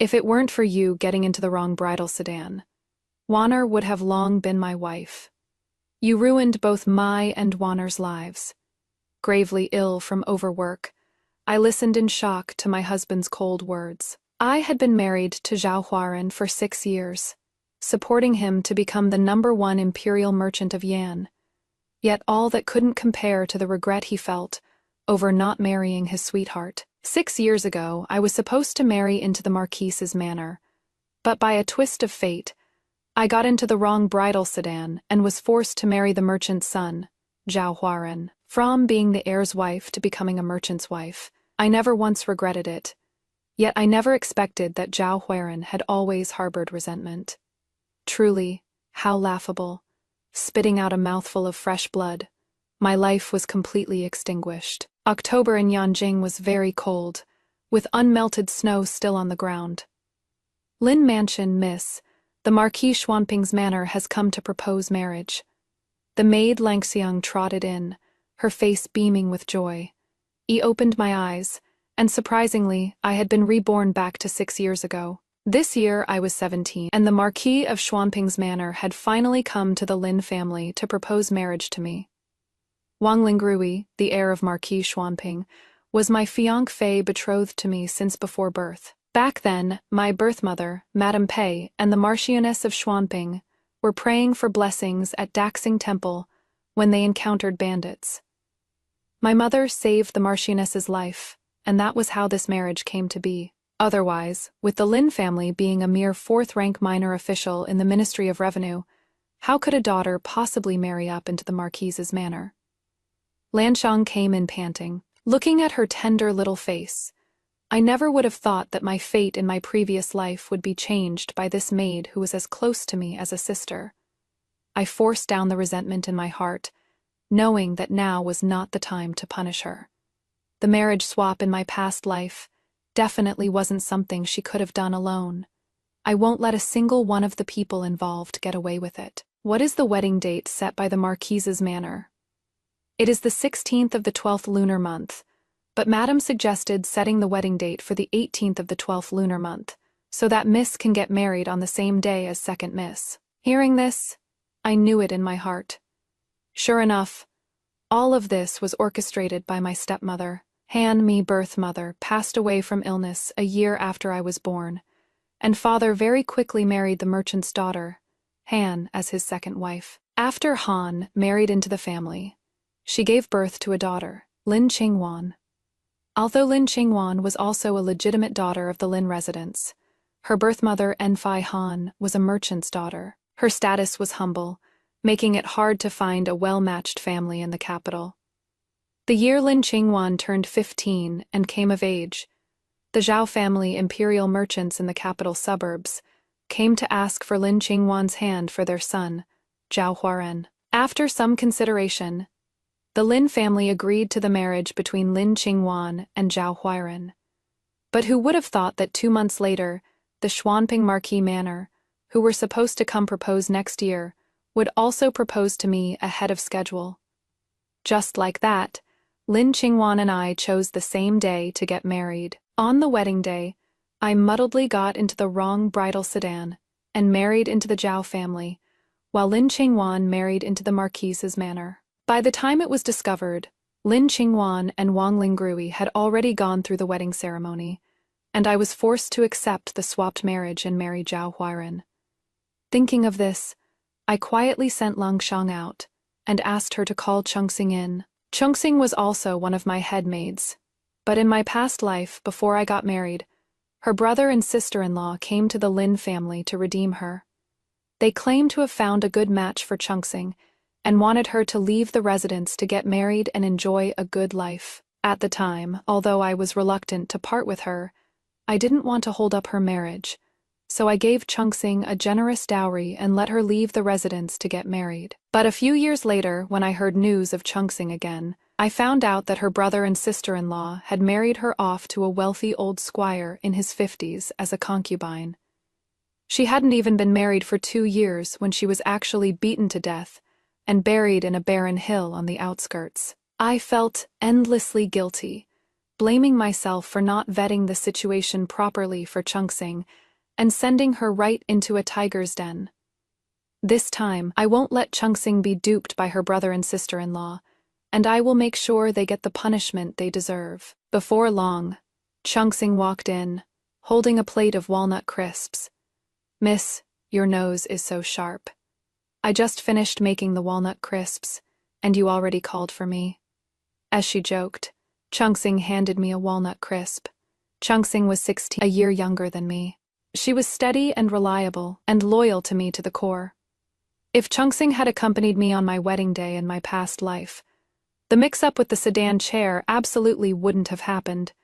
If it weren't for you getting into the wrong bridal sedan, Warner would have long been my wife. You ruined both my and Warner's lives. Gravely ill from overwork, I listened in shock to my husband's cold words. I had been married to Zhao Huaren for 6 years, supporting him to become the #1 imperial merchant of Yan. Yet all that couldn't compare to the regret he felt over not marrying his sweetheart. 6 years ago, I was supposed to marry into the Marquise's manor, but by a twist of fate, I got into the wrong bridal sedan and was forced to marry the merchant's son, Zhao Huaren. From being the heir's wife to becoming a merchant's wife, I never once regretted it. Yet I never expected that Zhao Huaren had always harbored resentment. Truly, how laughable. Spitting out a mouthful of fresh blood, my life was completely extinguished. October in Yanjing was very cold, with unmelted snow still on the ground. Lin Mansion, Miss, the Marquis Xuanping's manor has come to propose marriage. The maid Langxiang trotted in, her face beaming with joy. I opened my eyes, and surprisingly, I had been reborn back to 6 years ago. This year I was 17, and the Marquis of Xuanping's manor had finally come to the Lin family to propose marriage to me. Wang Lingrui, the heir of Marquis Xuanping, was my fiancée betrothed to me since before birth. Back then, my birth mother, Madame Pei, and the Marchioness of Xuanping were praying for blessings at Daxing Temple when they encountered bandits. My mother saved the Marchioness's life, and that was how this marriage came to be. Otherwise, with the Lin family being a mere 4th-rank minor official in the Ministry of Revenue, how could a daughter possibly marry up into the Marquise's manor? Lanshang came in panting. Looking at her tender little face, I never would have thought that my fate in my previous life would be changed by this maid who was as close to me as a sister. I forced down the resentment in my heart, knowing that now was not the time to punish her. The marriage swap in my past life definitely wasn't something she could have done alone. I won't let a single one of the people involved get away with it. What is the wedding date set by the Marquise's manor? It is the 16th of the 12th lunar month, but Madam suggested setting the wedding date for the 18th of the 12th lunar month, so that Miss can get married on the same day as second Miss. Hearing this, I knew it in my heart. Sure enough, all of this was orchestrated by my stepmother. Han, me birth mother, passed away from illness a year after I was born, and father very quickly married the merchant's daughter, Han, as his second wife. After Han married into the family, she gave birth to a daughter, Lin Qingwan. Although Lin Qingwan was also a legitimate daughter of the Lin residents, her birth mother Enfei Han was a merchant's daughter. Her status was humble, making it hard to find a well-matched family in the capital. The year Lin Qingwan turned 15 and came of age, the Zhao family imperial merchants in the capital suburbs came to ask for Lin Qingwan's hand for their son, Zhao Huaren. After some consideration, the Lin family agreed to the marriage between Lin Qingwan and Zhao Huaren. But who would have thought that 2 months later, the Xuanping Marquis Manor, who were supposed to come propose next year, would also propose to me ahead of schedule. Just like that, Lin Qingwan and I chose the same day to get married. On the wedding day, I muddledly got into the wrong bridal sedan and married into the Zhao family, while Lin Qingwan married into the Marquise's manor. By the time it was discovered, Lin Qingwan and Wang Lingrui had already gone through the wedding ceremony, and I was forced to accept the swapped marriage and marry Zhao Huaren. Thinking of this, I quietly sent Langshang out and asked her to call Chengxing in. Chengxing was also one of my head maids, but in my past life, before I got married, her brother and sister-in-law came to the Lin family to redeem her. They claimed to have found a good match for Chengxing and wanted her to leave the residence to get married and enjoy a good life. At the time, although I was reluctant to part with her, I didn't want to hold up her marriage, so I gave Chengxing a generous dowry and let her leave the residence to get married. But a few years later, when I heard news of Chengxing again, I found out that her brother and sister-in-law had married her off to a wealthy old squire in his 50s as a concubine. She hadn't even been married for 2 years when she was actually beaten to death and buried in a barren hill on the outskirts. I felt endlessly guilty, blaming myself for not vetting the situation properly for Chungsing and sending her right into a tiger's den. This time, I won't let Chungsing be duped by her brother and sister-in-law, and I will make sure they get the punishment they deserve. Before long, Chungsing walked in, holding a plate of walnut crisps. "Miss, your nose is so sharp. I just finished making the walnut crisps, and you already called for me." As she joked, Chungsing handed me a walnut crisp. Chungsing was 16, a year younger than me. She was steady and reliable, and loyal to me to the core. If Chungsing had accompanied me on my wedding day in my past life, the mix-up with the sedan chair absolutely wouldn't have happened.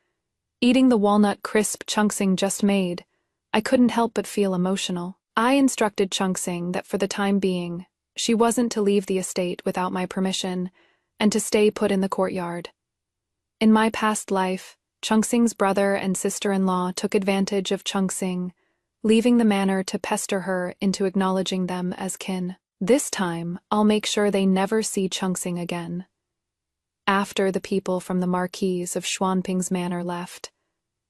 Eating the walnut crisp Chungsing just made, I couldn't help but feel emotional. I instructed Chungsing that for the time being, she wasn't to leave the estate without my permission, and to stay put in the courtyard. In my past life, Chungsing's brother and sister-in-law took advantage of Chungsing, leaving the manor to pester her into acknowledging them as kin. This time, I'll make sure they never see Chungsing again. After the people from the Marquis of Xuanping's manor left,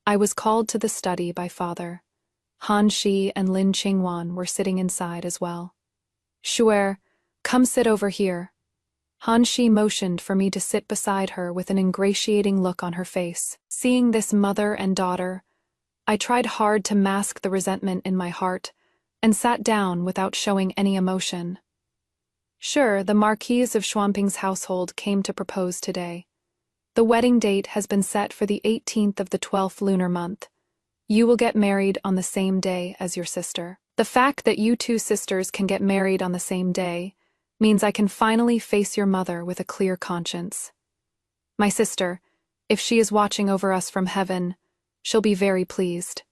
I was called to the study by Father. Han Shi and Lin Qingwan were sitting inside as well. "Shuer, come sit over here." Han Shi motioned for me to sit beside her with an ingratiating look on her face. Seeing this mother and daughter, I tried hard to mask the resentment in my heart and sat down without showing any emotion. Sure, the Marquis of Xuanping's household came to propose today. The wedding date has been set for the 18th of the 12th lunar month. You will get married on the same day as your sister. The fact that you two sisters can get married on the same day means I can finally face your mother with a clear conscience. My sister, if she is watching over us from heaven, she'll be very pleased.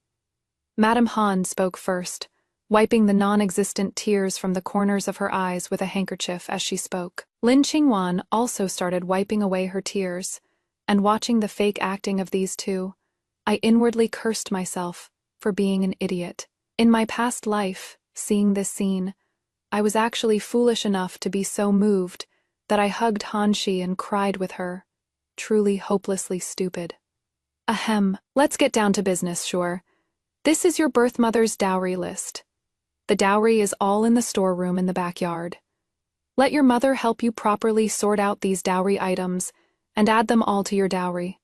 Madame Han spoke first, wiping the non-existent tears from the corners of her eyes with a handkerchief as she spoke. Lin Qingwan also started wiping away her tears, and watching the fake acting of these two, I inwardly cursed myself for being an idiot. In my past life, seeing this scene, I was actually foolish enough to be so moved that I hugged Han Shi and cried with her, truly hopelessly stupid. Ahem, let's get down to business, sure. This is your birth mother's dowry list. The dowry is all in the storeroom in the backyard. Let your mother help you properly sort out these dowry items and add them all to your dowry.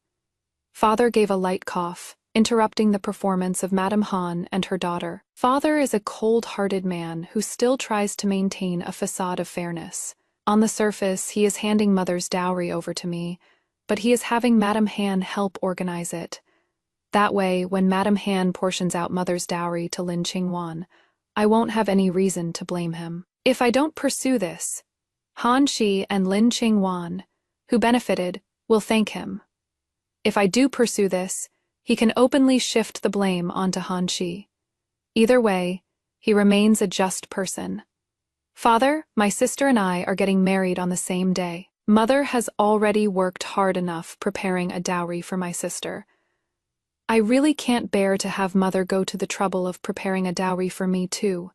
Father gave a light cough, interrupting the performance of Madame Han and her daughter. Father is a cold-hearted man who still tries to maintain a facade of fairness. On the surface, he is handing Mother's dowry over to me, but he is having Madame Han help organize it. That way, when Madame Han portions out Mother's dowry to Lin Qingwan, I won't have any reason to blame him. If I don't pursue this, Han Shi and Lin Qingwan, who benefited, will thank him. If I do pursue this, he can openly shift the blame onto Han Shi. Either way, he remains a just person. Father, my sister and I are getting married on the same day. Mother has already worked hard enough preparing a dowry for my sister. I really can't bear to have Mother go to the trouble of preparing a dowry for me too.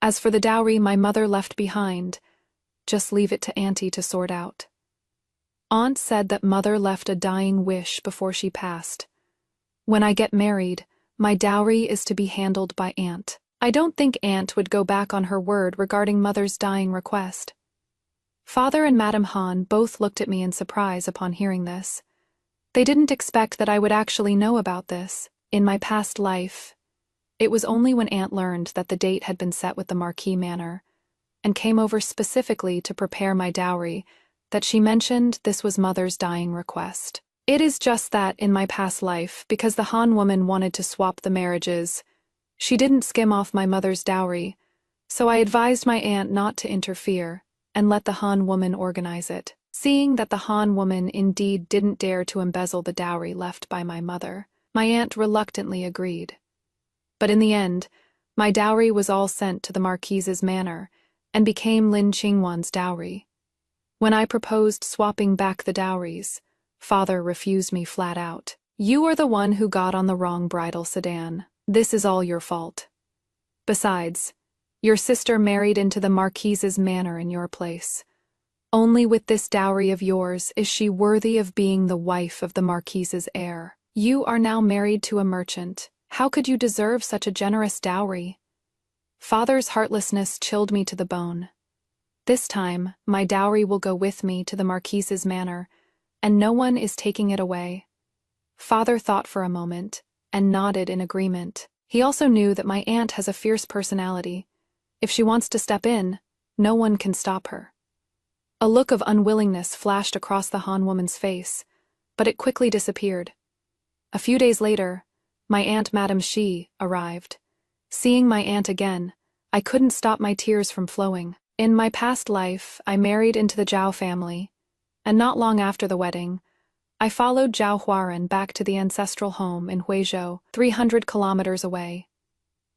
As for the dowry my mother left behind, just leave it to Auntie to sort out. Aunt said that Mother left a dying wish before she passed. When I get married, my dowry is to be handled by Aunt. I don't think Aunt would go back on her word regarding Mother's dying request. Father and Madame Han both looked at me in surprise upon hearing this. They didn't expect that I would actually know about this. In my past life, it was only when Aunt learned that the date had been set with the Marquis Manor, and came over specifically to prepare my dowry, that she mentioned this was Mother's dying request. It is just that in my past life, because the Han woman wanted to swap the marriages, she didn't skim off my mother's dowry, so I advised my aunt not to interfere and let the Han woman organize it. Seeing that the Han woman indeed didn't dare to embezzle the dowry left by my mother, my aunt reluctantly agreed. But in the end, my dowry was all sent to the Marquis's manor and became Lin Qingwan's dowry. When I proposed swapping back the dowries, Father refused me flat out. "You are the one who got on the wrong bridal sedan. This is all your fault. Besides, your sister married into the Marquis's manor in your place. Only with this dowry of yours is she worthy of being the wife of the Marquise's heir. You are now married to a merchant. How could you deserve such a generous dowry? Father's heartlessness chilled me to the bone. This time, my dowry will go with me to the Marquise's manor, and no one is taking it away. Father thought for a moment, and nodded in agreement. He also knew that my aunt has a fierce personality. If she wants to step in, no one can stop her. A look of unwillingness flashed across the Han woman's face, but it quickly disappeared. A few days later, my aunt Madame Xi arrived. Seeing my aunt again, I couldn't stop my tears from flowing. In my past life, I married into the Zhao family, and not long after the wedding, I followed Zhao Huaren back to the ancestral home in Huizhou, 300 kilometers away.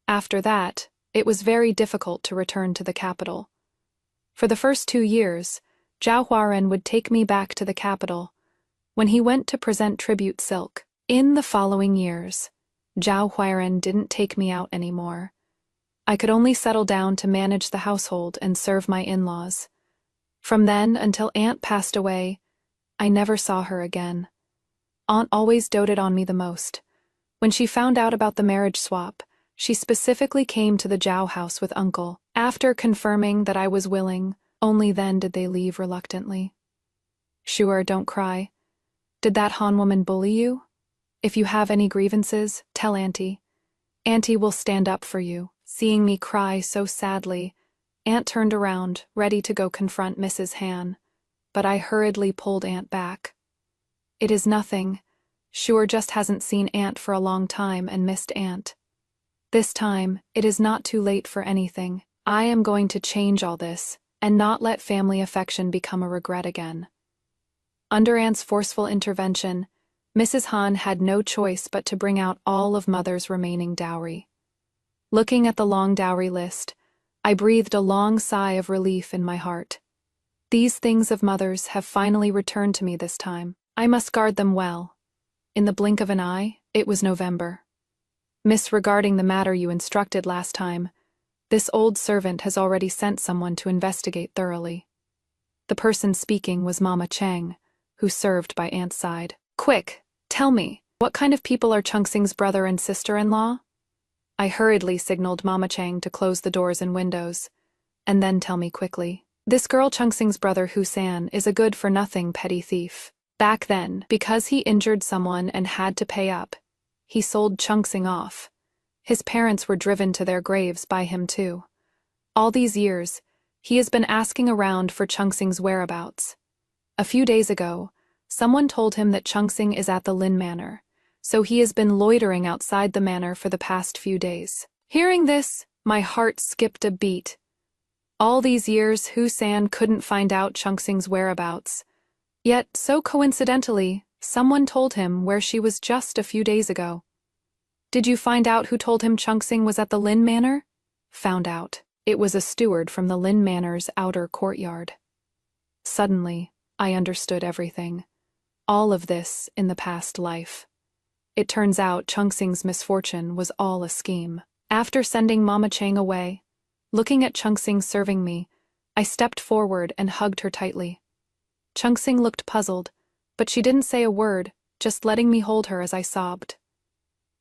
After that, it was very difficult to return to the capital. For the first 2 years, Zhao Huaren would take me back to the capital when he went to present tribute silk. In the following years, Zhao Huaren didn't take me out anymore. I could only settle down to manage the household and serve my in-laws. From then until Aunt passed away, I never saw her again. Aunt always doted on me the most. When she found out about the marriage swap, she specifically came to the Zhao house with Uncle. After confirming that I was willing, only then did they leave reluctantly. Sure, don't cry. Did that Han woman bully you? If you have any grievances, tell Auntie. Auntie will stand up for you. Seeing me cry so sadly, Aunt turned around, ready to go confront Mrs. Han, but I hurriedly pulled Aunt back. It is nothing. Sure just hasn't seen Aunt for a long time and missed Aunt. This time, it is not too late for anything. I am going to change all this, and not let family affection become a regret again. Under Aunt's forceful intervention, Mrs. Han had no choice but to bring out all of Mother's remaining dowry. Looking at the long dowry list, I breathed a long sigh of relief in my heart. These things of Mother's have finally returned to me this time. I must guard them well. In the blink of an eye, it was November. Miss, regarding the matter you instructed last time, this old servant has already sent someone to investigate thoroughly. The person speaking was Mama Chang, who served by Aunt's side. Quick, tell me, what kind of people are Chungsing's brother and sister-in-law? I hurriedly signaled Mama Chang to close the doors and windows, and then tell me quickly. This girl Chungsing's brother Husan is a good-for-nothing petty thief. Back then, because he injured someone and had to pay up, he sold Chungsing off. His parents were driven to their graves by him too. All these years, he has been asking around for Chungsing's whereabouts. A few days ago, someone told him that Chungsing is at the Lin Manor, so he has been loitering outside the manor for the past few days. Hearing this, my heart skipped a beat. All these years, Husan couldn't find out Chungsing's whereabouts. Yet, so coincidentally, someone told him where she was just a few days ago. Did you find out who told him Chungsing was at the Lin Manor? Found out. It was a steward from the Lin Manor's outer courtyard. Suddenly, I understood everything. All of this in the past life. It turns out Chungsing's misfortune was all a scheme. After sending Mama Chang away, looking at Chungsing serving me, I stepped forward and hugged her tightly. Chungsing looked puzzled, but she didn't say a word, just letting me hold her as I sobbed.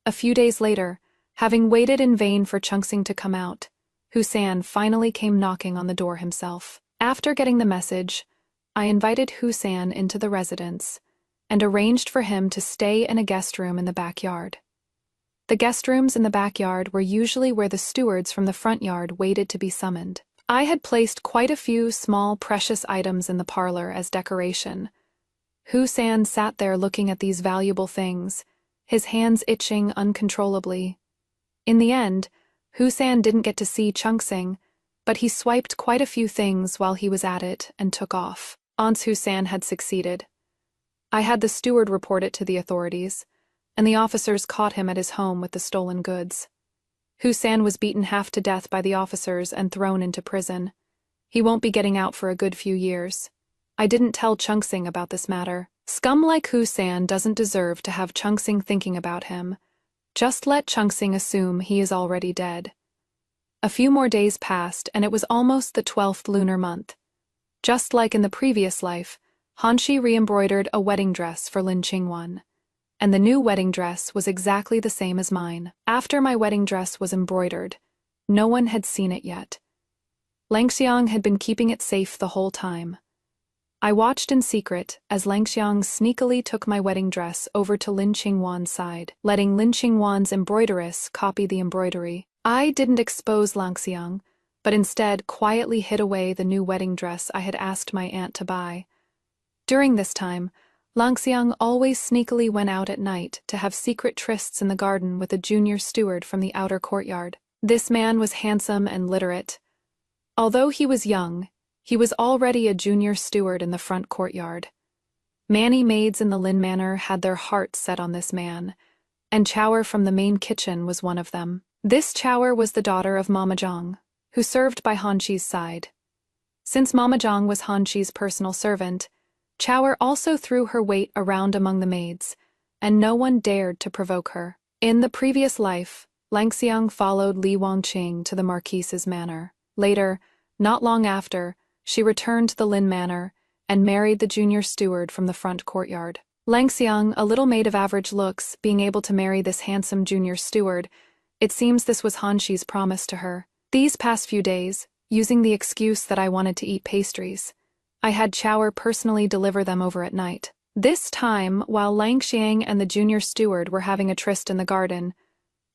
A few days later, having waited in vain for Chungsing to come out, Husan finally came knocking on the door himself. After getting the message, I invited Husan into the residence and arranged for him to stay in a guest room in the backyard. The guest rooms in the backyard were usually where the stewards from the front yard waited to be summoned. I had placed quite a few small precious items in the parlor as decoration. Husan sat there looking at these valuable things, his hands itching uncontrollably. In the end, Husan didn't get to see Chungsing, but he swiped quite a few things while he was at it and took off. Once Husan had succeeded, I had the steward report it to the authorities, and the officers caught him at his home with the stolen goods. Husan was beaten half to death by the officers and thrown into prison. He won't be getting out for a good few years. I didn't tell Chungsing about this matter. Scum like Husan doesn't deserve to have Chungsing thinking about him. Just let Chungsing assume he is already dead. A few more days passed, and it was almost the 12th lunar month. Just like in the previous life, Hanshi re-embroidered a wedding dress for Lin Qingwan, and the new wedding dress was exactly the same as mine. After my wedding dress was embroidered, no one had seen it yet. Langxiang had been keeping it safe the whole time. I watched in secret as Langxiang sneakily took my wedding dress over to Lin Qingwan's side, letting Lin Qingwan's embroideress copy the embroidery. I didn't expose Langxiang, but instead quietly hid away the new wedding dress I had asked my aunt to buy. During this time, Langxiang always sneakily went out at night to have secret trysts in the garden with a junior steward from the outer courtyard. This man was handsome and literate. Although he was young, he was already a junior steward in the front courtyard. Many maids in the Lin Manor had their hearts set on this man, and Chower from the main kitchen was one of them. This Chower was the daughter of Mama Zhang, who served by Hanshi's side. Since Mama Zhang was Hanshi's personal servant, Chower also threw her weight around among the maids, and no one dared to provoke her. In the previous life, Langxiang followed Li Wangqing to the Marquise's manor. Later, not long after, she returned to the Lin Manor and married the junior steward from the front courtyard. Langxiang, a little maid of average looks, being able to marry this handsome junior steward, it seems this was Hanshi's promise to her. These past few days, using the excuse that I wanted to eat pastries, I had Chower personally deliver them over at night. This time, while Langxiang and the junior steward were having a tryst in the garden,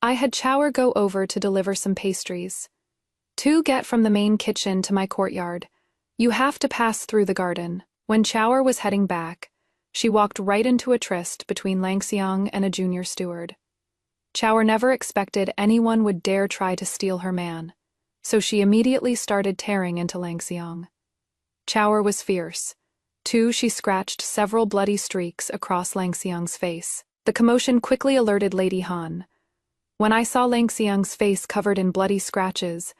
I had Chower go over to deliver some pastries. To get from the main kitchen to my courtyard, you have to pass through the garden. When Chower was heading back, she walked right into a tryst between Langxiang and a junior steward. Chower never expected anyone would dare try to steal her man, so she immediately started tearing into Langxiang. Chower was fierce. Too, she scratched several bloody streaks across Langxiang's face. The commotion quickly alerted Lady Han. When I saw Langxiang's face covered in bloody scratches,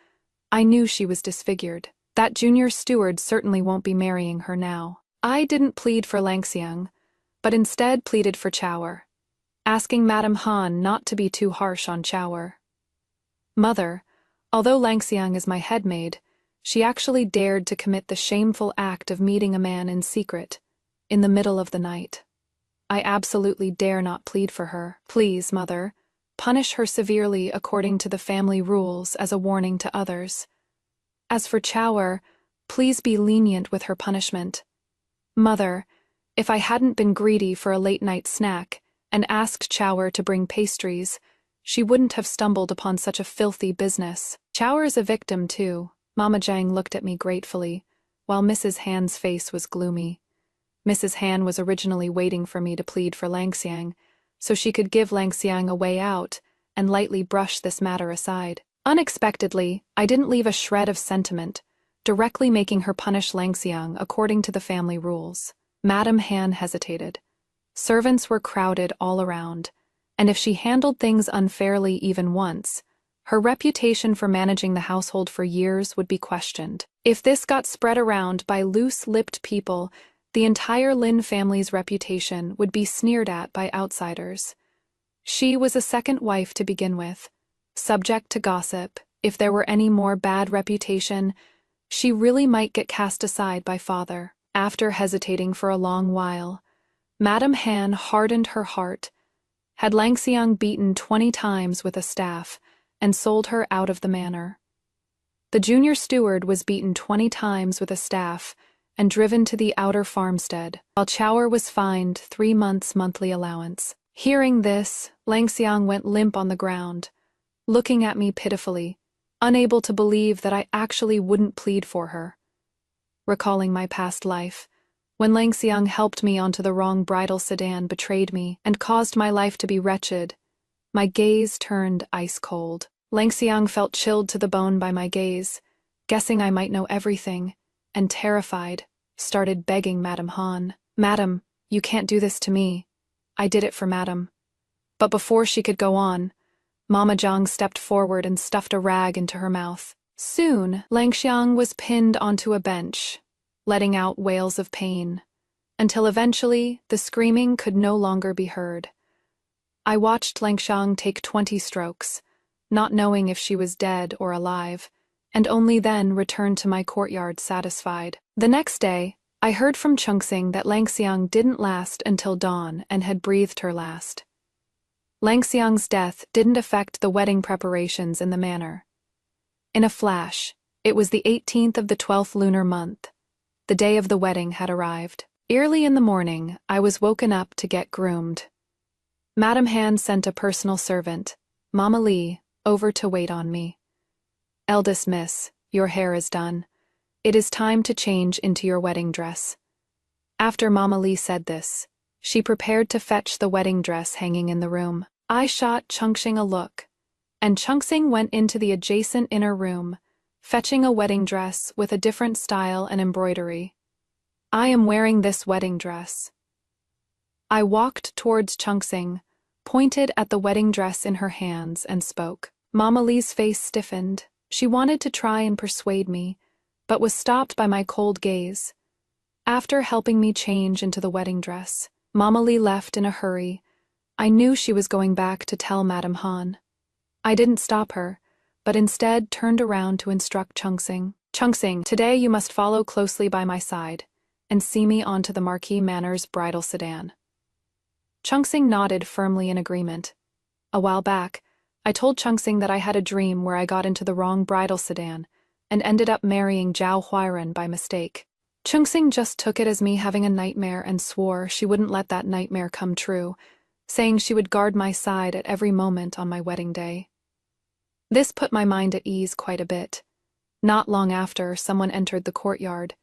I knew she was disfigured. That junior steward certainly won't be marrying her now. I didn't plead for Langxiang, but instead pleaded for Chower, asking Madame Han not to be too harsh on Chower. Mother, although Langxiang is my head maid, she actually dared to commit the shameful act of meeting a man in secret, in the middle of the night. I absolutely dare not plead for her. Please, Mother, punish her severely according to the family rules as a warning to others. As for Chower, please be lenient with her punishment. Mother, if I hadn't been greedy for a late-night snack and asked Chower to bring pastries, she wouldn't have stumbled upon such a filthy business. Chower is a victim, too. Mama Zhang looked at me gratefully, while Mrs. Han's face was gloomy. Mrs. Han was originally waiting for me to plead for Langxiang, so she could give Langxiang a way out and lightly brush this matter aside. Unexpectedly, I didn't leave a shred of sentiment, directly making her punish Langxiang according to the family rules. Madame Han hesitated. Servants were crowded all around, and if she handled things unfairly even once, her reputation for managing the household for years would be questioned. If this got spread around by loose-lipped people, the entire Lin family's reputation would be sneered at by outsiders. She was a second wife to begin with. Subject to gossip, if there were any more bad reputation, she really might get cast aside by father. After hesitating for a long while, Madame Han hardened her heart, had Langxiang beaten 20 times with a staff, and sold her out of the manor. The junior steward was beaten 20 times with a staff and driven to the outer farmstead, while Chower was fined 3 months' monthly allowance. Hearing this, Langxiang went limp on the ground, looking at me pitifully, unable to believe that I actually wouldn't plead for her. Recalling my past life, when Langxiang helped me onto the wrong bridal sedan, betrayed me, and caused my life to be wretched, my gaze turned ice-cold. Langxiang felt chilled to the bone by my gaze, guessing I might know everything, and terrified, started begging Madame Han. Madam, you can't do this to me. I did it for Madam. But before she could go on, Mama Zhang stepped forward and stuffed a rag into her mouth. Soon, Langxiang was pinned onto a bench, letting out wails of pain, until eventually the screaming could no longer be heard. I watched Langxiang take 20 strokes, not knowing if she was dead or alive, and only then returned to my courtyard satisfied. The next day, I heard from Chungsing that Langxiang didn't last until dawn and had breathed her last. Langxiang's death didn't affect the wedding preparations in the manor. In a flash, it was the 18th of the 12th lunar month. The day of the wedding had arrived. Early in the morning, I was woken up to get groomed. Madame Han sent a personal servant, Mama Lee, over to wait on me. "Eldest miss, your hair is done. It is time to change into your wedding dress." After Mama Lee said this, she prepared to fetch the wedding dress hanging in the room. I shot Chungsing a look, and Chungsing went into the adjacent inner room, fetching a wedding dress with a different style and embroidery. "I am wearing this wedding dress." I walked towards Chungsing, pointed at the wedding dress in her hands, and spoke. Mama Lee's face stiffened. She wanted to try and persuade me, but was stopped by my cold gaze. After helping me change into the wedding dress, Mama Lee left in a hurry. I knew she was going back to tell Madame Han. I didn't stop her, but instead turned around to instruct Chungsing. "Chungsing, today you must follow closely by my side and see me onto the Marquis Manor's bridal sedan." Chungsing nodded firmly in agreement. A while back, I told Chungsing that I had a dream where I got into the wrong bridal sedan and ended up marrying Zhao Huairen by mistake. Chungsing just took it as me having a nightmare and swore she wouldn't let that nightmare come true, saying she would guard my side at every moment on my wedding day. This put my mind at ease quite a bit. Not long after, someone entered the courtyard.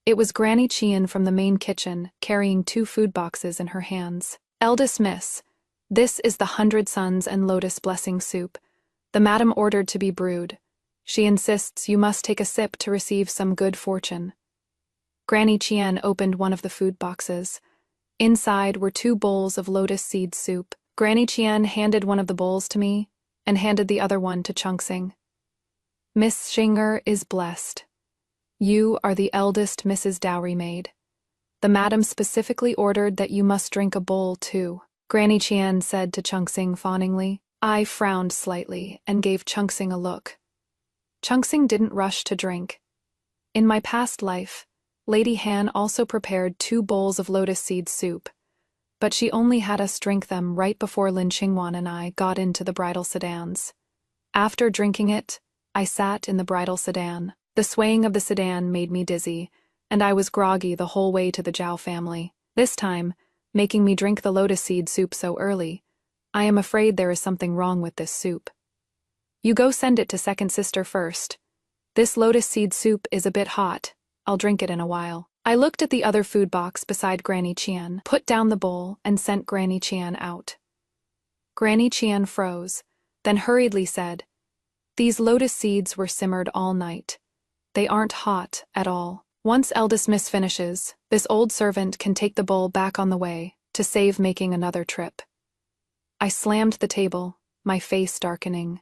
It was Granny Qian from the main kitchen, carrying 2 food boxes in her hands. "Eldest miss, this is the 100 Suns and Lotus Blessing soup. The madam ordered to be brewed. She insists you must take a sip to receive some good fortune." Granny Qian opened one of the food boxes. Inside were 2 bowls of lotus seed soup. Granny Qian handed one of the bowls to me and handed the other one to Chungsing. "Miss Xinger is blessed. You are the eldest Mrs. Dowry Maid. The madam specifically ordered that you must drink a bowl too," Granny Qian said to Chungsing fawningly. I frowned slightly and gave Chungsing a look. Chungsing didn't rush to drink. In my past life, Lady Han also prepared 2 bowls of lotus seed soup, but she only had us drink them right before Lin Qingwan and I got into the bridal sedans. After drinking it, I sat in the bridal sedan. The swaying of the sedan made me dizzy, and I was groggy the whole way to the Zhao family. This time, making me drink the lotus seed soup so early, I am afraid there is something wrong with this soup. "You go send it to second sister first. This lotus seed soup is a bit hot. I'll drink it in a while." I looked at the other food box beside Granny Qian, put down the bowl, and sent Granny Qian out. Granny Qian froze, then hurriedly said, "These lotus seeds were simmered all night. They aren't hot at all. Once eldest miss finishes, this old servant can take the bowl back on the way to save making another trip." I slammed the table, my face darkening.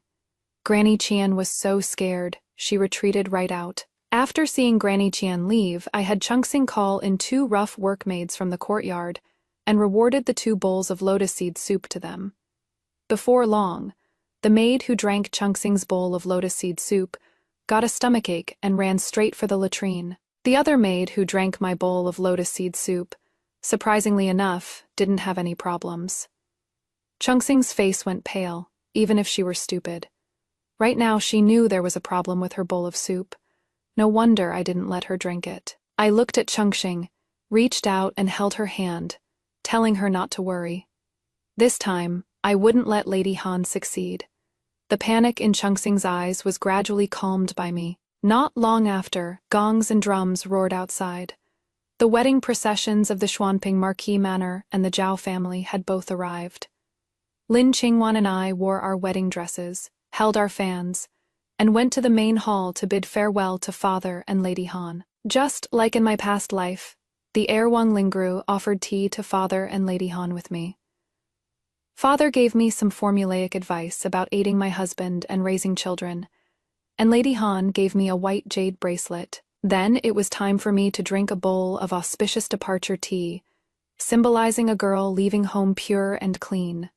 Granny Qian was so scared, she retreated right out. After seeing Granny Qian leave, I had Chungsing call in 2 rough workmaids from the courtyard and rewarded the 2 bowls of lotus seed soup to them. Before long, the maid who drank Chungsing's bowl of lotus seed soup got a stomachache and ran straight for the latrine. The other maid who drank my bowl of lotus seed soup, surprisingly enough, didn't have any problems. Chungsing's face went pale, even if she were stupid. Right now she knew there was a problem with her bowl of soup. No wonder I didn't let her drink it. I looked at Chungsing, reached out and held her hand, telling her not to worry. This time, I wouldn't let Lady Han succeed. The panic in Chungsing's eyes was gradually calmed by me. Not long after, gongs and drums roared outside. The wedding processions of the Xuanping Marquis Manor and the Zhao family had both arrived. Lin Qingwan and I wore our wedding dresses, held our fans, and went to the main hall to bid farewell to Father and Lady Han. Just like in my past life, the heir Wang Lingru offered tea to Father and Lady Han with me. Father gave me some formulaic advice about aiding my husband and raising children, and Lady Han gave me a white jade bracelet. Then it was time for me to drink a bowl of auspicious departure tea, symbolizing a girl leaving home pure and clean.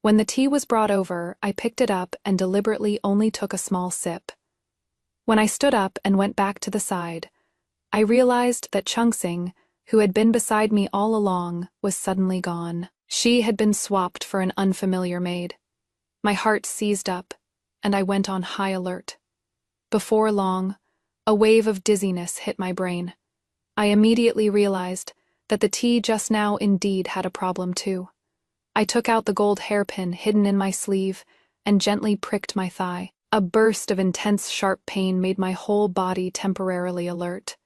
When the tea was brought over, I picked it up and deliberately only took a small sip. When I stood up and went back to the side, I realized that Chungsing, who had been beside me all along, was suddenly gone. She had been swapped for an unfamiliar maid. My heart seized up, and I went on high alert. Before long, a wave of dizziness hit my brain. I immediately realized that the tea just now indeed had a problem too. I took out the gold hairpin hidden in my sleeve and gently pricked my thigh. A burst of intense sharp pain made my whole body temporarily alert.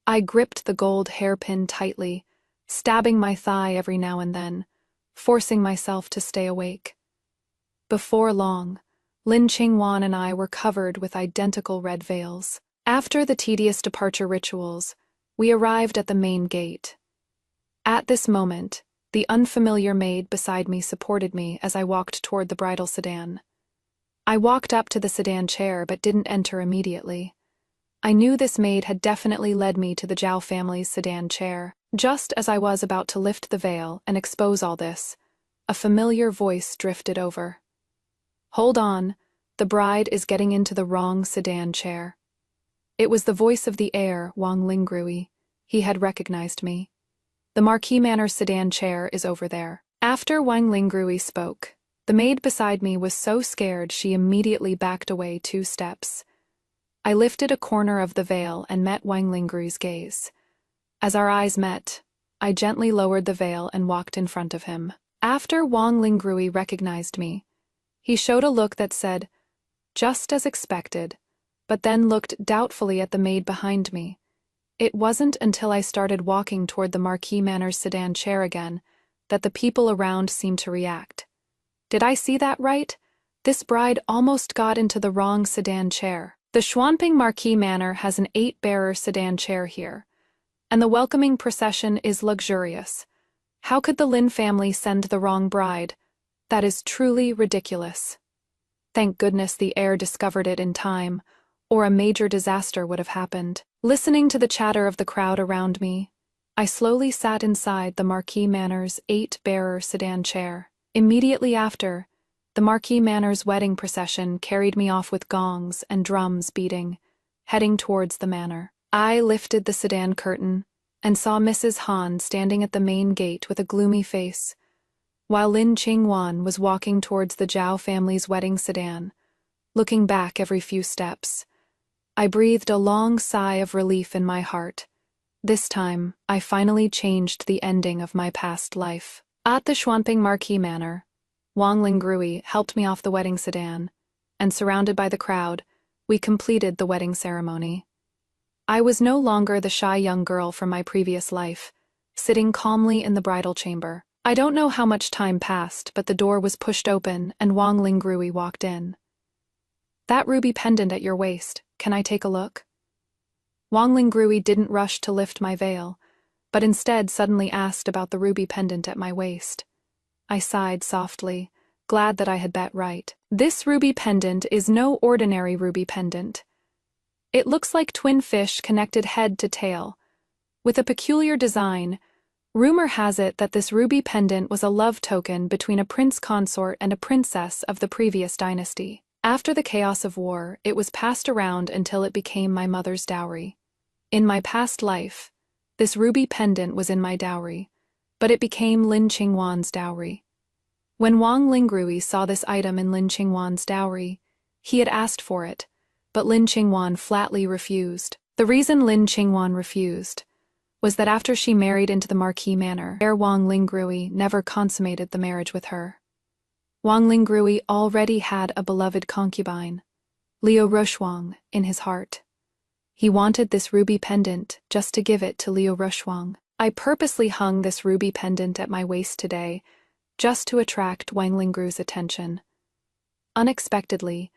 I gripped the gold hairpin tightly, stabbing my thigh every now and then, forcing myself to stay awake. Before long, Lin Qingwan and I were covered with identical red veils. After the tedious departure rituals, we arrived at the main gate. At this moment, the unfamiliar maid beside me supported me as I walked toward the bridal sedan. I walked up to the sedan chair but didn't enter immediately. I knew this maid had definitely led me to the Zhao family's sedan chair. Just as I was about to lift the veil and expose all this, a familiar voice drifted over. "Hold on, the bride is getting into the wrong sedan chair." It was the voice of the heir, Wang Lingrui. He had recognized me. "The Marquis Manor sedan chair is over there." After Wang Lingrui spoke, the maid beside me was so scared she immediately backed away 2 steps. I lifted a corner of the veil and met Wang Lingrui's gaze. As our eyes met, I gently lowered the veil and walked in front of him. After Wang Lingrui recognized me, he showed a look that said, "Just as expected," but then looked doubtfully at the maid behind me. It wasn't until I started walking toward the Marquis Manor's sedan chair again that the people around seemed to react. Did I see that right? This bride almost got into the wrong sedan chair. The Xuanping Marquis Manor has an 8-bearer sedan chair here, and the welcoming procession is luxurious. How could the Lin family send the wrong bride? That is truly ridiculous. Thank goodness the heir discovered it in time, or a major disaster would have happened. Listening to the chatter of the crowd around me, I slowly sat inside the Marquis Manor's 8-bearer sedan chair. Immediately after, the Marquis Manor's wedding procession carried me off with gongs and drums beating, heading towards the manor. I lifted the sedan curtain and saw Mrs. Han standing at the main gate with a gloomy face, while Lin Qingwan was walking towards the Zhao family's wedding sedan, looking back every few steps. I breathed a long sigh of relief in my heart. This time, I finally changed the ending of my past life. At the Xuanping Marquis Manor, Wang Lingrui helped me off the wedding sedan, and surrounded by the crowd, we completed the wedding ceremony. I was no longer the shy young girl from my previous life, sitting calmly in the bridal chamber. I don't know how much time passed, but the door was pushed open and Wang Lingrui walked in. "That ruby pendant at your waist, can I take a look?" Wang Lingrui didn't rush to lift my veil, but instead suddenly asked about the ruby pendant at my waist. I sighed softly, glad that I had bet right. This ruby pendant is no ordinary ruby pendant. It looks like twin fish connected head to tail. With a peculiar design, rumor has it that this ruby pendant was a love token between a prince consort and a princess of the previous dynasty. After the chaos of war, it was passed around until it became my mother's dowry. In my past life, this ruby pendant was in my dowry, but it became Lin Qingwan's dowry. When Wang Lingrui saw this item in Lin Qingwan's dowry, he had asked for it, but Lin Qingwan flatly refused. The reason Lin Qingwan refused was that after she married into the Marquis Manor, heir Wang Lingrui never consummated the marriage with her. Wang Lingrui already had a beloved concubine, Liu Ruoxuang, in his heart. He wanted this ruby pendant just to give it to Liu Ruoxuang. I purposely hung this ruby pendant at my waist today, just to attract Wang Lingrui's attention. Unexpectedly,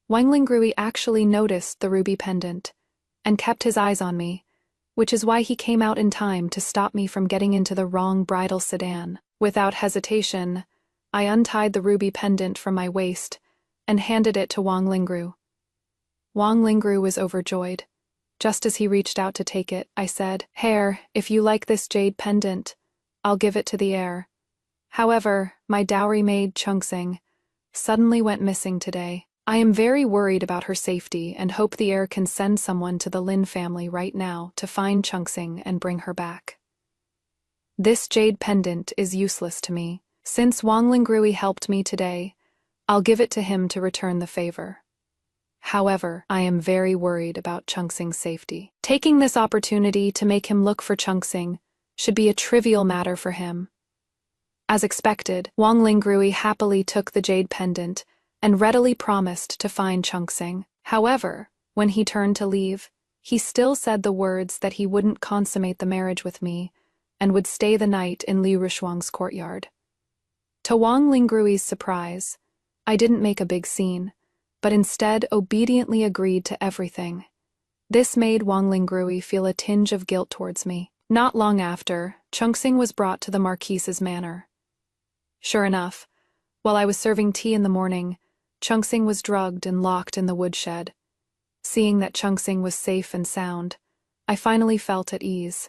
Wang Lingrui actually noticed the ruby pendant and kept his eyes on me, which is why he came out in time to stop me from getting into the wrong bridal sedan. Without hesitation, I untied the ruby pendant from my waist and handed it to Wang Lingru. Wang Lingru was overjoyed. Just as he reached out to take it, I said, "Heir, if you like this jade pendant, I'll give it to the heir." However, my dowry maid, Chungsing, suddenly went missing today. I am very worried about her safety and hope the heir can send someone to the Lin family right now to find Chungsing and bring her back. This jade pendant is useless to me. Since Wang Lingrui helped me today, I'll give it to him to return the favor. However, I am very worried about Chungsing's safety. Taking this opportunity to make him look for Chungsing should be a trivial matter for him. As expected, Wang Lingrui happily took the jade pendant and readily promised to find Chungsing. However, when he turned to leave, he still said the words that he wouldn't consummate the marriage with me and would stay the night in Liu Rushuang's courtyard. To Wang Lingrui's surprise, I didn't make a big scene, but instead obediently agreed to everything. This made Wang Lingrui feel a tinge of guilt towards me. Not long after, Chungsing was brought to the Marquise's manor. Sure enough, while I was serving tea in the morning, Chungsing was drugged and locked in the woodshed. Seeing that Chungsing was safe and sound, I finally felt at ease.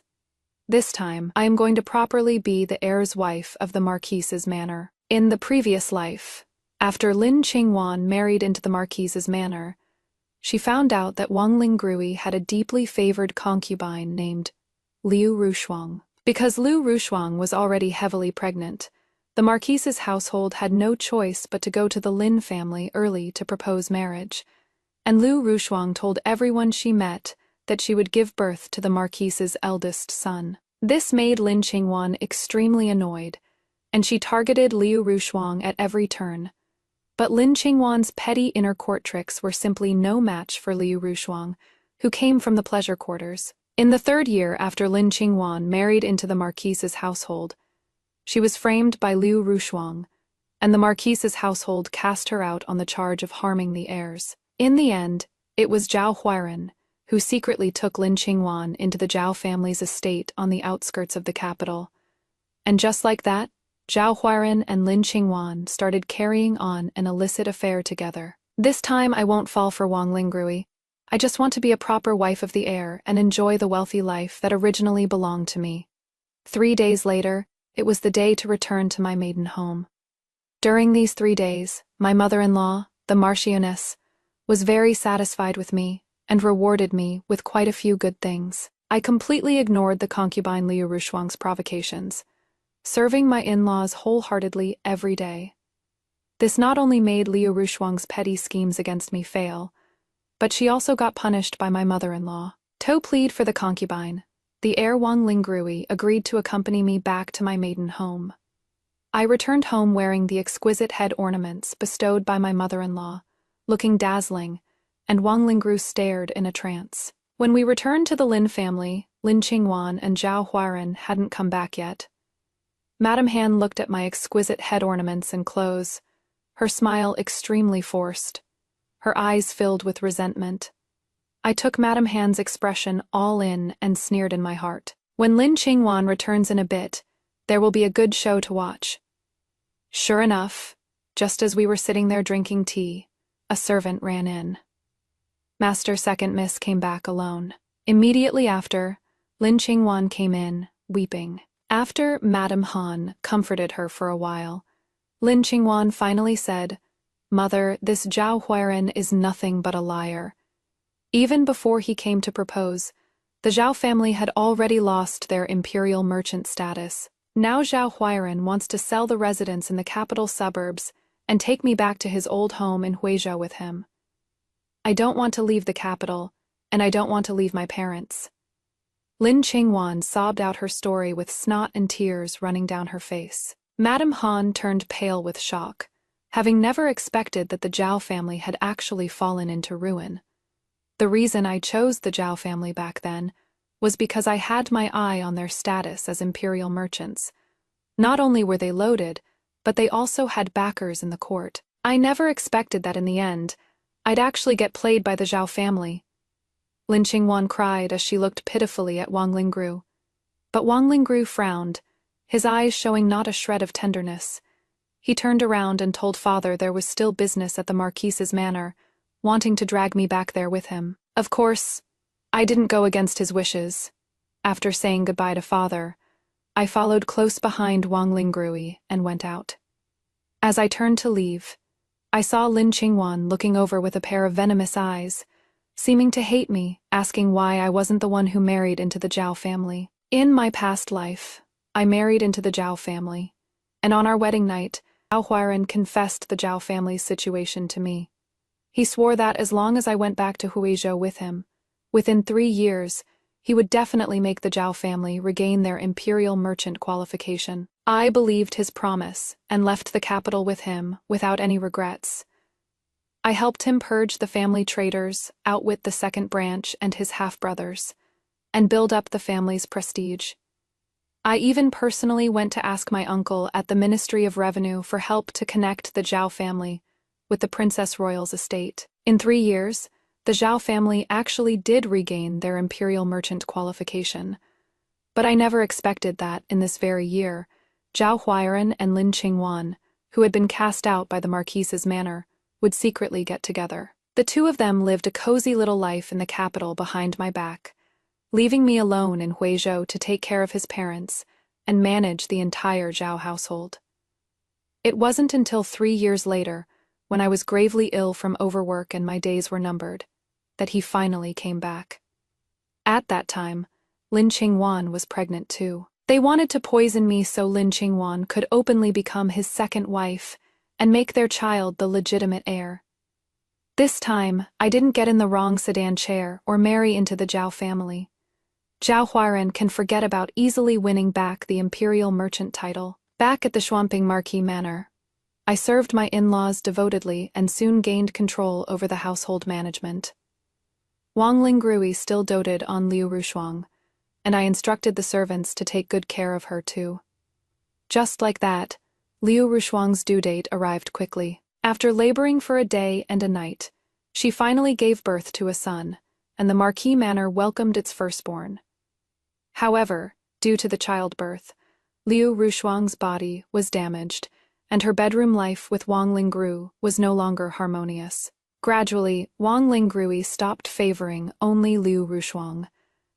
This time, I am going to properly be the heir's wife of the Marquise's manor. In the previous life, after Lin Qingwan married into the Marquise's manor, she found out that Wang Lingrui had a deeply favored concubine named Liu Rushuang. Because Liu Rushuang was already heavily pregnant, the Marquise's household had no choice but to go to the Lin family early to propose marriage, and Liu Rushuang told everyone she met that she would give birth to the Marquise's eldest son. This made Lin Qingwan extremely annoyed, and she targeted Liu Rushuang at every turn. But Lin Qingwan's petty inner court tricks were simply no match for Liu Rushuang, who came from the pleasure quarters. In the 3rd year after Lin Qingwan married into the Marquise's household, she was framed by Liu Rushuang, and the Marquise's household cast her out on the charge of harming the heirs. In the end, it was Zhao Huairan who secretly took Lin Qingwan into the Zhao family's estate on the outskirts of the capital. And just like that, Zhao Huairan and Lin Qingwan started carrying on an illicit affair together. This time I won't fall for Wang Lingrui. I just want to be a proper wife of the heir and enjoy the wealthy life that originally belonged to me. 3 days later, it was the day to return to my maiden home. During these 3 days, my mother-in-law, the Marchioness, was very satisfied with me and rewarded me with quite a few good things. I completely ignored the concubine Liu Rushuang's provocations, serving my in-laws wholeheartedly every day. This not only made Liu Rushuang's petty schemes against me fail, but she also got punished by my mother-in-law. To plead for the concubine, the heir Wang Lingrui agreed to accompany me back to my maiden home. I returned home wearing the exquisite head ornaments bestowed by my mother-in-law, looking dazzling, and Wang Lingrui stared in a trance. When we returned to the Lin family, Lin Qingwan and Zhao Huairan hadn't come back yet. Madame Han looked at my exquisite head ornaments and clothes, her smile extremely forced, her eyes filled with resentment. I took Madame Han's expression all in and sneered in my heart. When Lin Qingwan returns in a bit, there will be a good show to watch. Sure enough, just as we were sitting there drinking tea, a servant ran in. Master Second Miss came back alone. Immediately after, Lin Qingwan came in, weeping. After Madame Han comforted her for a while, Lin Qingwan finally said, "Mother, this Zhao Huairan is nothing but a liar." Even before he came to propose, the Zhao family had already lost their imperial merchant status. Now Zhao Huairan wants to sell the residence in the capital suburbs and take me back to his old home in Huizhou with him. I don't want to leave the capital, and I don't want to leave my parents. Lin Qingwan sobbed out her story with snot and tears running down her face. Madame Han turned pale with shock, having never expected that the Zhao family had actually fallen into ruin. The reason I chose the Zhao family back then was because I had my eye on their status as imperial merchants. Not only were they loaded, but they also had backers in the court. I never expected that in the end, I'd actually get played by the Zhao family. Lin Qingwan cried as she looked pitifully at Wang Lingrui. But Wang Lingrui frowned, his eyes showing not a shred of tenderness. He turned around and told father there was still business at the Marquise's manor, wanting to drag me back there with him. Of course, I didn't go against his wishes. After saying goodbye to father, I followed close behind Wang Lingrui and went out. As I turned to leave, I saw Lin Qingwan looking over with a pair of venomous eyes, seeming to hate me, asking why I wasn't the one who married into the Zhao family. In my past life, I married into the Zhao family, and on our wedding night, Zhao Huairan confessed the Zhao family's situation to me. He swore that as long as I went back to Huizhou with him, within 3 years, he would definitely make the Zhao family regain their imperial merchant qualification. I believed his promise and left the capital with him without any regrets. I helped him purge the family traitors, outwit the second branch and his half-brothers, and build up the family's prestige. I even personally went to ask my uncle at the Ministry of Revenue for help to connect the Zhao family with the Princess Royal's estate. In 3 years, the Zhao family actually did regain their imperial merchant qualification. But I never expected that, in this very year, Zhao Huairan and Lin Qingwan, who had been cast out by the Marquise's manor, would secretly get together. The two of them lived a cozy little life in the capital behind my back, leaving me alone in Huizhou to take care of his parents and manage the entire Zhao household. It wasn't until 3 years later, when I was gravely ill from overwork and my days were numbered, that he finally came back. At that time, Lin Qingwan was pregnant too. They wanted to poison me so Lin Qingwan could openly become his second wife and make their child the legitimate heir. This time, I didn't get in the wrong sedan chair or marry into the Zhao family. Zhao Huairan can forget about easily winning back the imperial merchant title. Back at the Shuamping Marquis Manor, I served my in-laws devotedly and soon gained control over the household management. Wang Lingrui still doted on Liu Rushuang, and I instructed the servants to take good care of her too. Just like that, Liu Rushuang's due date arrived quickly. After laboring for a day and a night, she finally gave birth to a son, and the Marquis Manor welcomed its firstborn. However, due to the childbirth, Liu Rushuang's body was damaged, and her bedroom life with Wang Lingru was no longer harmonious. Gradually, Wang Lingrui stopped favoring only Liu Rushuang,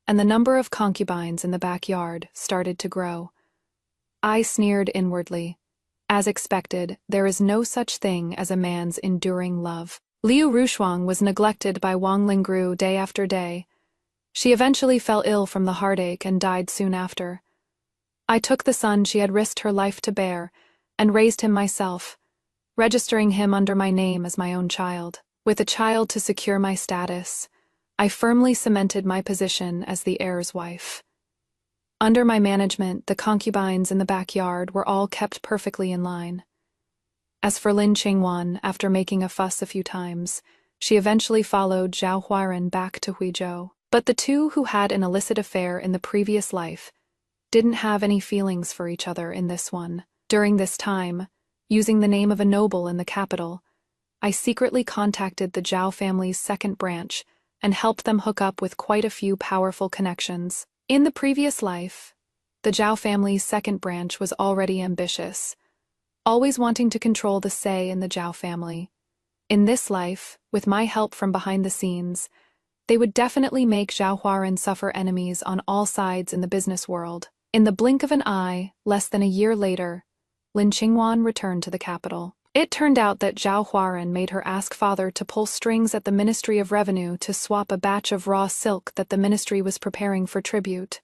and the number of concubines in the backyard started to grow. I sneered inwardly. As expected, there is no such thing as a man's enduring love. Liu Rushuang was neglected by Wang Lingru day after day. She eventually fell ill from the heartache and died soon after. I took the son she had risked her life to bear and raised him myself, registering him under my name as my own child. With a child to secure my status, I firmly cemented my position as the heir's wife. Under my management, the concubines in the backyard were all kept perfectly in line. As for Lin Qingwan, after making a fuss a few times, she eventually followed Zhao Huairan back to Huizhou. But the two who had an illicit affair in the previous life didn't have any feelings for each other in this one. During this time, using the name of a noble in the capital, I secretly contacted the Zhao family's second branch and helped them hook up with quite a few powerful connections. In the previous life, the Zhao family's second branch was already ambitious, always wanting to control the say in the Zhao family. In this life, with my help from behind the scenes, they would definitely make Zhao Huairan suffer enemies on all sides in the business world. In the blink of an eye, less than a year later, Lin Qingwan returned to the capital. It turned out that Zhao Huairan made her ask father to pull strings at the Ministry of Revenue to swap a batch of raw silk that the ministry was preparing for tribute.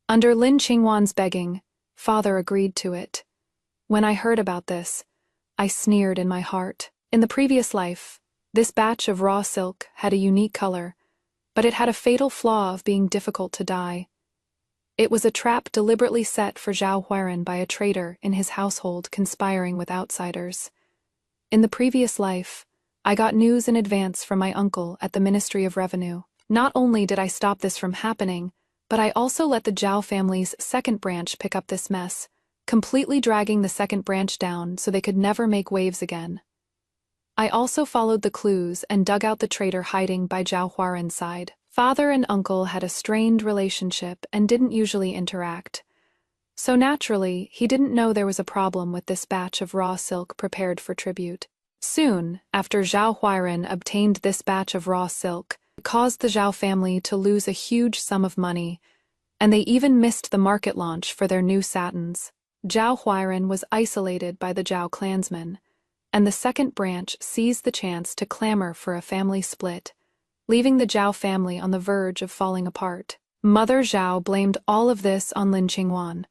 Under Lin Qingwan's begging, father agreed to it. When I heard about this, I sneered in my heart. In the previous life, this batch of raw silk had a unique color, but it had a fatal flaw of being difficult to dye. It was a trap deliberately set for Zhao Huairan by a traitor in his household conspiring with outsiders. In the previous life, I got news in advance from my uncle at the Ministry of Revenue. Not only did I stop this from happening, but I also let the Zhao family's second branch pick up this mess, completely dragging the second branch down so they could never make waves again. I also followed the clues and dug out the traitor hiding by Zhao Huairan's side. Father and uncle had a strained relationship and didn't usually interact. So naturally, he didn't know there was a problem with this batch of raw silk prepared for tribute. Soon, after Zhao Huairan obtained this batch of raw silk, it caused the Zhao family to lose a huge sum of money, and they even missed the market launch for their new satins. Zhao Huairan was isolated by the Zhao clansmen, and the second branch seized the chance to clamor for a family split, leaving the Zhao family on the verge of falling apart. Mother Zhao blamed all of this on Lin Qingwan,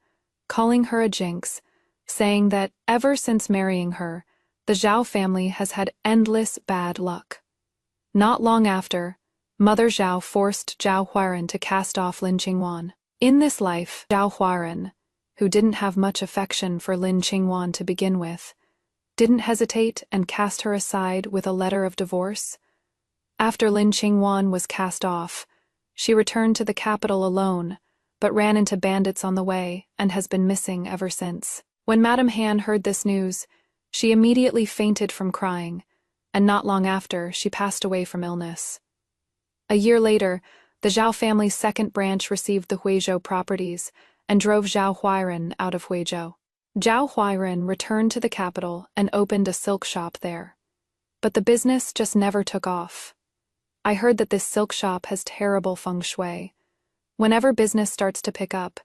calling her a jinx, saying that ever since marrying her, the Zhao family has had endless bad luck. Not long after, Mother Zhao forced Zhao Huaran to cast off Lin Qingwan. In this life, Zhao Huaran, who didn't have much affection for Lin Qingwan to begin with, didn't hesitate and cast her aside with a letter of divorce. After Lin Qingwan was cast off, she returned to the capital alone, but ran into bandits on the way and has been missing ever since. When Madame Han heard this news, she immediately fainted from crying, and not long after, she passed away from illness. A year later, the Zhao family's second branch received the Huizhou properties and drove Zhao Huairan out of Huizhou. Zhao Huairan returned to the capital and opened a silk shop there. But the business just never took off. I heard that this silk shop has terrible feng shui. Whenever business starts to pick up,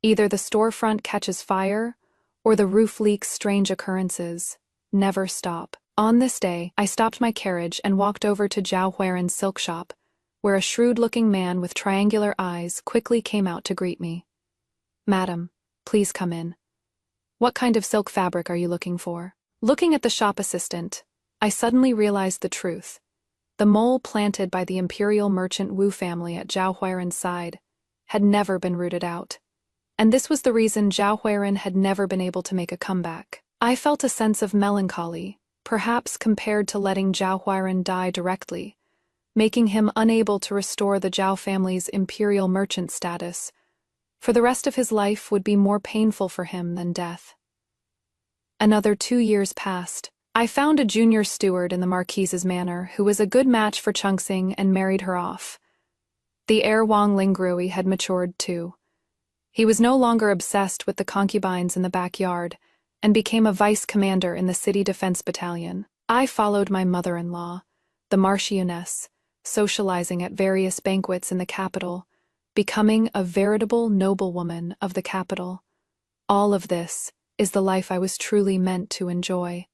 either the storefront catches fire or the roof leaks. Strange occurrences never stop. On this day, I stopped my carriage and walked over to Zhao Huairan's silk shop, where a shrewd-looking man with triangular eyes quickly came out to greet me. "Madam, please come in. What kind of silk fabric are you looking for?" Looking at the shop assistant, I suddenly realized the truth. The mole planted by the imperial merchant Wu family at Zhao Huairan's side had never been rooted out. And this was the reason Zhao Huairan had never been able to make a comeback. I felt a sense of melancholy, perhaps compared to letting Zhao Huairan die directly, making him unable to restore the Zhao family's imperial merchant status. For the rest of his life would be more painful for him than death. Another 2 years passed. I found a junior steward in the Marquise's manor who was a good match for Chungxing and married her off. The heir Wang Lingrui had matured too. He was no longer obsessed with the concubines in the backyard and became a vice commander in the city defense battalion. I followed my mother-in-law, the Marchioness, socializing at various banquets in the capital, becoming a veritable noblewoman of the capital. All of this is the life I was truly meant to enjoy.